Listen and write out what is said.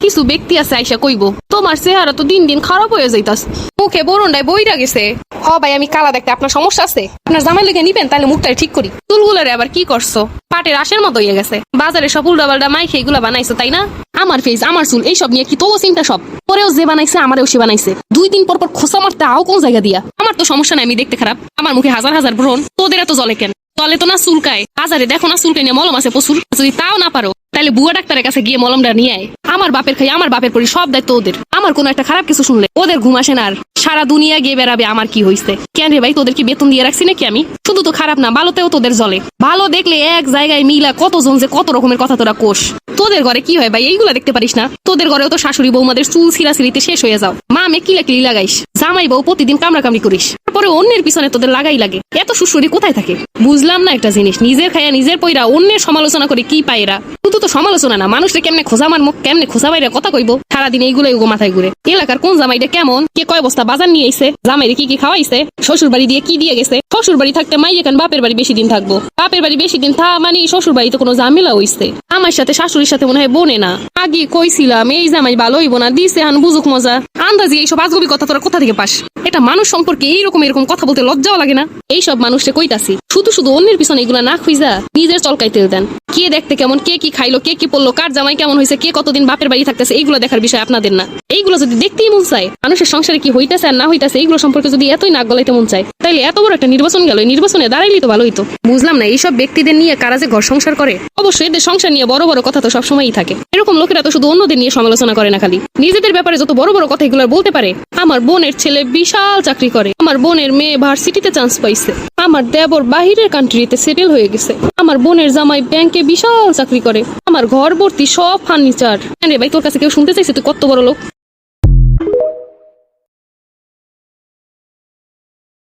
কিছু ব্যক্তি আছে আইসা কইব তোমার চেহারা তো দিন দিন খারাপ হয়ে যাইতাস, মুখে বরণটাই বইরা গেছে। হ ভাই আমি কালা দেখতে আপনার সমস্যা আছে, আপনার জামাই লেগে নিবেন তাহলে মুখটা ঠিক করি। চুলগুলারে আবার কি করছো, পাটের আশের মতো হয়ে গেছে। বাজারে সব উল্টাপাল্টা মাইখে এগুলা বানাইছো তাই না? আমার ফেস আমার চুল এইসব নিয়ে কি তো চিন্তা সব? পরেও যে বানাইছে আমারও সে বানাইছে। 2 দিন পর পর খোসা মারতে আও কোন জায়গা দিয়া? আমার তো সমস্যা নাই, আমি দেখতে খারাপ, আমার মুখে হাজার হাজার ব্রণ, তোদের এত জলে কেন? জলে তো না চুলকায়, বাজারে দেখো না চুলকাই নিয়ে মলম আছে প্রচুর। যদি তাও না পারো তাহলে বুয়া ডাক্তারের কাছে গিয়ে মলমটা নিয়ে আয়। আমার বাপের খাই আমার বাপের পরি সব দায়িত্ব ওদের। আমার কোনো একটা খারাপ কিছু শুনলে ওদের ঘুম আসে না, আর সারা দুনিয়া গিয়ে বেড়াবে আমার কি হইছে। কেন রে ভাই, তোদের কি বেতন দিয়ে রাখছি নাকি আমি? শুধু তো খারাপ না, ভালোতেও তোদের জলে। ভালো দেখলে এক জায়গায় মিলা কতজন যে কত রকমের কথা তোরা কোষ। তোদের ঘরে কি হয় ভাই, এইগুলা দেখতে পারিস না? তোদের ঘরেও তো শাশুড়ি বৌমাদের চুল ছিঁড়াছিঁড়িতে শেষ হয়ে যাও, মা মে কিলাকিলি লাগাইস, জামাই বউ প্রতিদিন কামড়াকামড়ি করিস, তারপরে অন্যের পিছনে তোদের লাগাই লাগে। এত শ্বশুরি কোথায় থাকে বুঝলাম না একটা জিনিস, নিজের খায়া নিজের পয়রা অন্যের সমালোচনা করে কি পায় এরা? শুধু তো সমালোচনা না, মানুষকে কেমনে খোঁজা মারমো, কেমনে খোঁজা বাইরে কথা কইবো, সারাদিন এইগুলাই উগো মাথায় ঘুরে। এলাকার কোন জামাইটা কেমন, কে কয় বস্তা বাজার নিয়ে আইছে, জামাইরে কি কি খাওয়াইছে, শ্বশুর বাড়ি দিয়ে কি দিয়ে গেছে। শ্বশুর বাড়ি থাকতে মাই এখন বাপের বাড়ি বেশি দিন থাকবো, বাপের বাড়ি বেশি দিন মানে শ্বশুর বাড়িতে কোনো ঝামেলা হইছে। আমার সাথে শাশুড়ির সাথে মনে হয় বনে না। আগে কইছিলাম এই জামাই ভালো হইব না, দিছে হান বুঝুক মজা। আন্দাজি এইসব আজগবি কথা তোরা কোথা থেকে পাস? এটা মানুষ সম্পর্কে এইরকম এরকম কথা বলতে লজ্জাও লাগে না? এইসব মানুষকে কইতাছি শুধু শুধু অন্যের পিছনে এগুলা না খুঁজা নিজের চলকাইতে দেন। কে দেখতে কেমন, কে কি খাইলো, কে কি পড়লো, কার জামাই কেমন হয়েছে, কে কতদিন বাপের বাড়ি থাকতেছে, এইগুলো দেখার বিষয় আপনাদের না। এইগুলো যদি দেখতেই মন চায়, মানুষের সংসারে কি হইতেছে আর না হইতেছে এইগুলো সম্পর্কে যদি এতই নাক গলাইতে মন চায়, তাইলে এত বড় একটা নির্বাচন গেল, নির্বাচনে দাঁড়াইলি তো ভালোই তো। বুঝলাম না এইসব ব্যক্তিদের নিয়ে কারা যে ঘর সংসার করে। অবশ্যই এদের সংসার নিয়ে বড় বড় কথা তো সবসময়ই থাকে। এরকম লোকেরা তো শুধু অন্যদের নিয়ে সমালোচনা করে না, খালি নিজেদের ব্যাপারে যত বড় বড় কথা এগুলো বলতে পারে। আমার বোনের ছেলে বিশাল চাকরি করে, আমার বোনের মেয়ে ভার্সিটিতে চান্স পাইছে, আমার দেবর বাহিরের কান্ট্রিতে সেটেল হয়ে গেছে, আমার বোনের জামাই ব্যাংকে বিশাল চাকরি করে, আমার ঘর ভর্তি সব ফার্নিচার। আরে ভাই তোর কাছে কেউ শুনতে চাইছে তুই কত বড় লোক?